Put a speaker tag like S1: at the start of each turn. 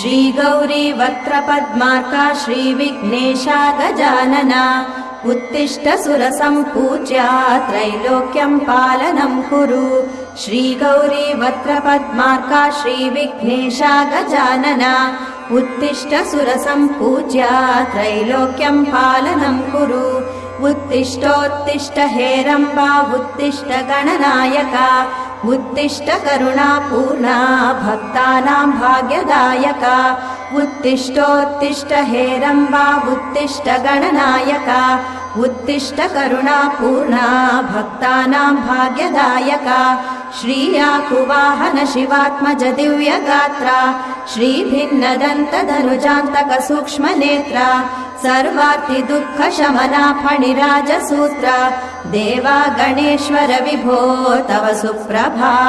S1: श्री गौरी वक्त्रपद्मार्का श्रीविघ्नेशा गजानना उत्तिष्ठ सुरसम्पूज्या त्रैलोक्यं पालनं कुरु। श्री गौरी वक्त्रपद्मार्का श्रीविघ्नेशा गजानना उत्तिष्ठ सुरसम्पूज्या त्रैलोक्यं पालनं कुरु। उत्तिष्ठोत्तिष्ठ हेरम्बा उत्तिष्ठ गणनायका उत्तिष्ठ करुणापूर्णा भक्तानां भाग्यदायका। उत्तिष्ठोत्तिष्ठ हेरम्बा उत्तिष्ठ गणनायका उत्तिष्ठ करुणापूर्णा भक्तानां भाग्यदायका। श्रीयाकुवाहन शिवात्मज दिव्यगात्रा श्रीभिन्नदन्तधनुजान्तक सूक्ष्मनेत्रा सर्वार्ति दुःख शमना फणिराजसूत्रा देवा गणेश्वर विभो तव सुप्रभातम्।